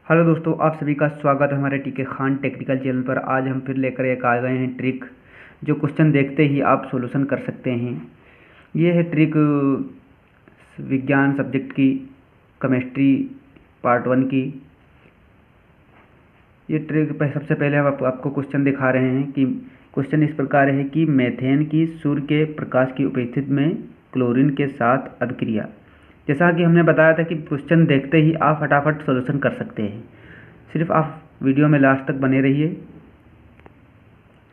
Hello दोस्तों, आप सभी का स्वागत है हमारे टीके खान टेक्निकल चैनल पर। आज हम फिर लेकर एक आ गए हैं ट्रिक जो क्वेश्चन देखते ही आप सॉल्यूशन कर सकते हैं। ये है ट्रिक विज्ञान सब्जेक्ट की, केमिस्ट्री पार्ट 1 की। ये ट्रिक सबसे पहले हम आपको क्वेश्चन दिखा रहे हैं कि क्वेश्चन इस प्रकार है कि मेथेन की सूर्य के प्रकाश की उपस्थिति में क्लोरीन के साथ अभिक्रिया। जैसा कि हमने बताया था कि क्वेश्चन देखते ही आप फटाफट सॉल्यूशन कर सकते हैं। सिर्फ आप वीडियो में लास्ट तक बने रहिए,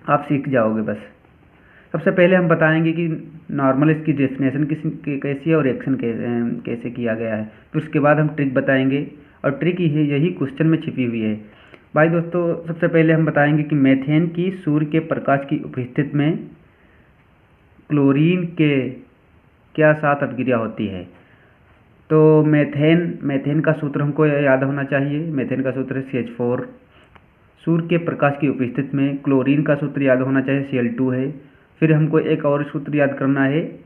आप सीख जाओगे बस। सबसे पहले हम बताएंगे कि नॉर्मल इसकी डेफिनेशन कैसी है और रिएक्शन कैसे किया गया है। फिर उसके बाद हम ट्रिक बताएंगे और ट्रिक यही क्वेश्चन में छिपी हुई है। भाई दोस्तों, सबसे पहले हम बताएंगे कि मेथेन की सूर्य के प्रकाश की उपस्थिति में क्लोरीन के क्या साथ अभिक्रिया होती है। तो मेथेन का सूत्र हमको याद होना चाहिए। मेथेन का सूत्र है CH4। सूर्य के प्रकाश की उपस्थिति में क्लोरीन का सूत्र याद होना चाहिए, Cl2 है। फिर हमको एक और सूत्र याद करना है।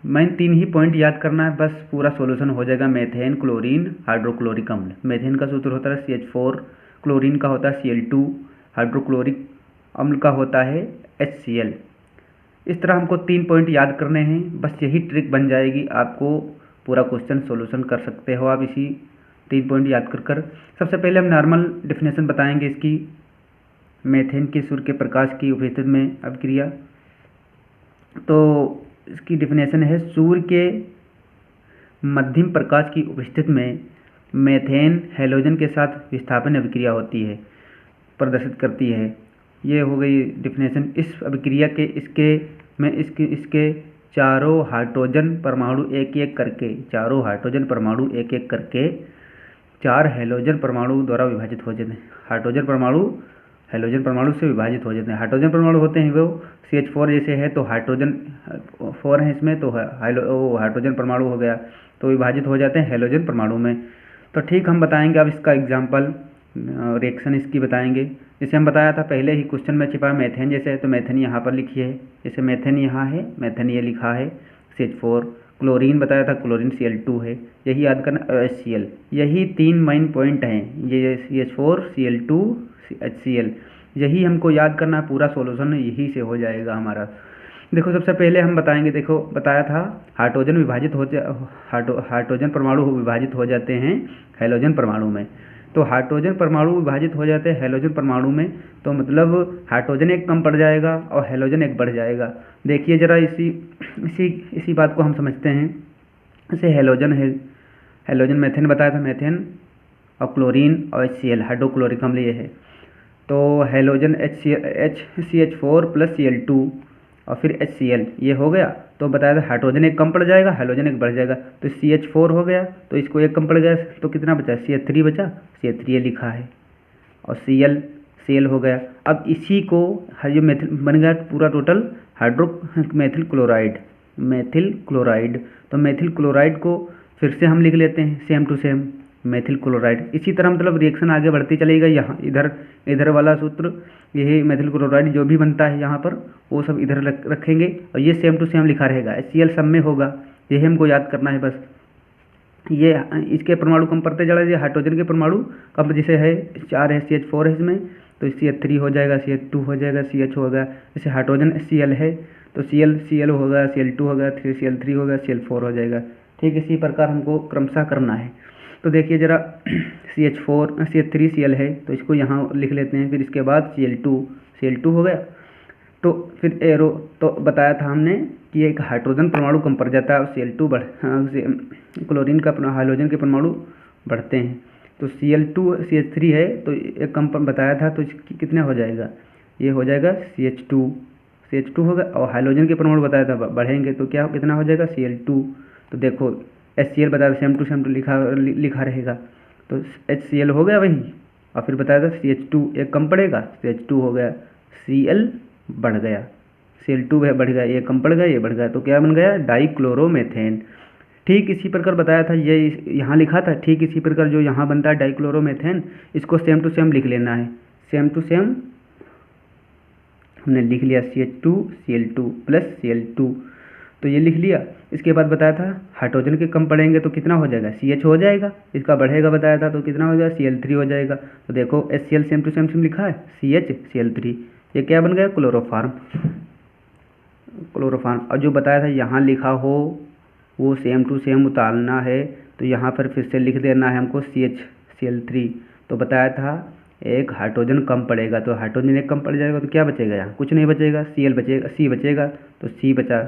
मेन 3 ही पॉइंट याद करना है, बस पूरा सॉल्यूशन हो जाएगा। मेथेन, क्लोरीन, हाइड्रोक्लोरिक अम्ल। मेथेन का सूत्र होता है CH4, क्लोरीन का होता है Cl2, हाइड्रोक्लोरिक अम्ल का होता है HCl। इस तरह हमको 3 पॉइंट याद करने हैं, बस यही ट्रिक बन जाएगी। आपको पूरा क्वेश्चन सॉल्यूशन कर सकते हो आप इसी 3 पॉइंट याद कर। सबसे पहले हम नॉर्मल डेफिनेशन बताएंगे इसकी, मेथेन के सूर्य के प्रकाश की उपस्थिति में अभिक्रिया। तो इसकी डेफिनेशन है, सूर्य के मध्यम प्रकाश की उपस्थिति में मेथेन हैलोजन के साथ विस्थापन अभिक्रिया होती है, प्रदर्शित करती है। ये हो गई डेफिनेशन। इस अभिक्रिया के इसके चारों हाइड्रोजन परमाणु एक एक करके 4 हैलोजन परमाणु द्वारा विभाजित हो जाते हैं। हाइड्रोजन परमाणु हैलोजन परमाणु से विभाजित हो जाते हैं। हाइड्रोजन परमाणु होते हैं वो CH4 जैसे है, तो हाइड्रोजन 4 है इसमें, तो हाइड्रोजन परमाणु हो गया, तो विभाजित हो जाते हैं हैलोजन परमाणु में। तो ठीक, हम बताएंगे अब इसका एग्जाम्पल, रिएक्शन इसकी बताएंगे। जैसे हम बताया था पहले ही क्वेश्चन में छिपा मेथेन जैसे है, तो मेथेन यहाँ पर लिखिए है। जैसे मेथेन यहाँ है, मेथेन ये लिखा है CH4। क्लोरीन बताया था, क्लोरीन Cl2 है, यही याद करना। HCl, यही 3 मेन पॉइंट हैं, ये CH4, Cl2, HCl, यही हमको याद करना। पूरा सॉल्यूशन यही से हो जाएगा हमारा। देखो, सबसे पहले हम बताएंगे, देखो बताया था हाइड्रोजन परमाणु विभाजित हो जाते हैं हैलोजन परमाणु में। तो हाइड्रोजन परमाणु विभाजित हो जाते हैं हैलोजन परमाणु में, तो मतलब हाइड्रोजन एक कम पड़ जाएगा और हैलोजन एक बढ़ जाएगा। देखिए जरा, इसी बात को हम समझते हैं। जैसे हैलोजन है, हैलोजन मेथेन बताया था, मेथेन और क्लोरीन और HCl, हाइड्रोक्लोरिक अम्ल ये है। तो हैलोजन CH4 प्लस Cl2 और फिर HCl, ये हो गया। तो बताया था हाइड्रोजन एक कम पड़ जाएगा, हैलोजन एक बढ़ जाएगा। तो CH4 हो गया, तो इसको एक कम पड़ गया, तो कितना बचा? CH3 बचा। CH3 ये लिखा है, और Cl हो गया। अब इसी को जो मेथिल बन गया पूरा टोटल मेथिल क्लोराइड। तो मेथिल क्लोराइड को फिर से हम लिख लेते हैं same to same, methyl chloride. इसी तरह मतलब रिएक्शन आगे बढ़ती चलेगा। यहाँ इधर वाला सूत्र, यही मेथिल क्लोराइड जो भी बनता है यहाँ पर, वो सब इधर रखेंगे और ये सेम टू सेम लिखा रहेगा। HCl सब में होगा, यही हमको याद करना है बस। ये इसके परमाणु कम पड़ते जा रहे हैं, हाइड्रोजन के परमाणु कम, जैसे है 4 है, CH4 है इसमें, तो CH3 हो जाएगा, CH2 हो जाएगा, CH हो गया। जैसे हाइड्रोजन HCl है, तो Cl होगा, Cl2 होगा, फिर Cl3 होगा, Cl4 हो जाएगा। ठीक, इसी प्रकार हमको क्रमशः करना है। तो देखिए जरा, CH3Cl है, तो इसको यहाँ लिख लेते हैं। फिर इसके बाद Cl2 हो गया। तो फिर एरो, तो बताया था हमने कि एक हाइड्रोजन परमाणु कम पड़ जाता है और क्लोरीन का हाइड्रोजन के परमाणु बढ़ते हैं। तो CH3 है, तो एक कम बताया था, तो कितने हो जाएगा? ये हो जाएगा CH2 होगा, और हाइड्रोजन के परमाणु बताया था बढ़ेंगे, तो क्या कितना हो जाएगा? Cl2। तो देखो HCl बताया था सेम टू सेम लिखा रहेगा, तो HCl हो गया वही, और फिर बताया था CH2 एक कम पड़ेगा, CH2 हो गया, Cl बढ़ गया, Cl2 बढ़ गया, ये कम पड़ गया, ये बढ़ गया, तो क्या बन गया? डाइक्लोरोमेथेन। ठीक इसी प्रकार बताया था, ये यहाँ लिखा था। ठीक इसी प्रकार जो यहाँ बनता है डाइक्लोरोमेथेन, इसको सेम टू सेम लिख लेना है। सेम टू सेम हमने लिख लिया, CH2 Cl2 प्लस Cl2, तो ये लिख लिया। इसके बाद बताया था हाइड्रोजन के कम पड़ेंगे तो कितना हो जाएगा, CH हो जाएगा। इसका बढ़ेगा बताया था तो कितना हो जाएगा, Cl3 हो जाएगा। तो देखो HCl सेम टू सेम लिखा है, CH Cl3, ये क्या बन गया, क्लोरोफार्म। और जो बताया था यहाँ लिखा हो वो सेम टू सेम उतारना है, तो यहाँ पर फिर से लिख देना है हमको CH Cl3। तो बताया था एक हाइड्रोजन कम पड़ेगा, तो हाइड्रोजन एक कम पड़ जाएगा तो क्या बचेगा, यहाँ कुछ नहीं बचेगा, Cl बचेगा, C बचेगा, तो C बचा।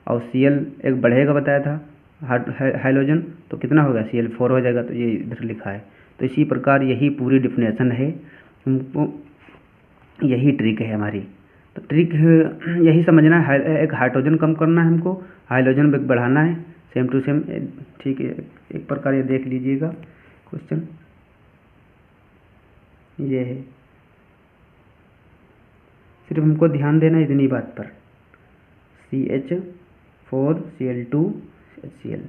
और Cl एक बढ़ेगा बताया था हाइड्रोजन, तो कितना होगा, Cl4 हो जाएगा। तो ये इधर लिखा है। तो इसी प्रकार यही पूरी डिफिनेशन है, हमको यही ट्रिक है हमारी। तो ट्रिक यही समझना है, एक हाइड्रोजन कम करना है हमको, हाइड्रोजन बढ़ाना है, सेम टू सेम। ठीक है, एक प्रकार ये देख लीजिएगा क्वेश्चन, ये है। सिर्फ हमको ध्यान देना इतनी बात पर, CH4 Cl2 HCl।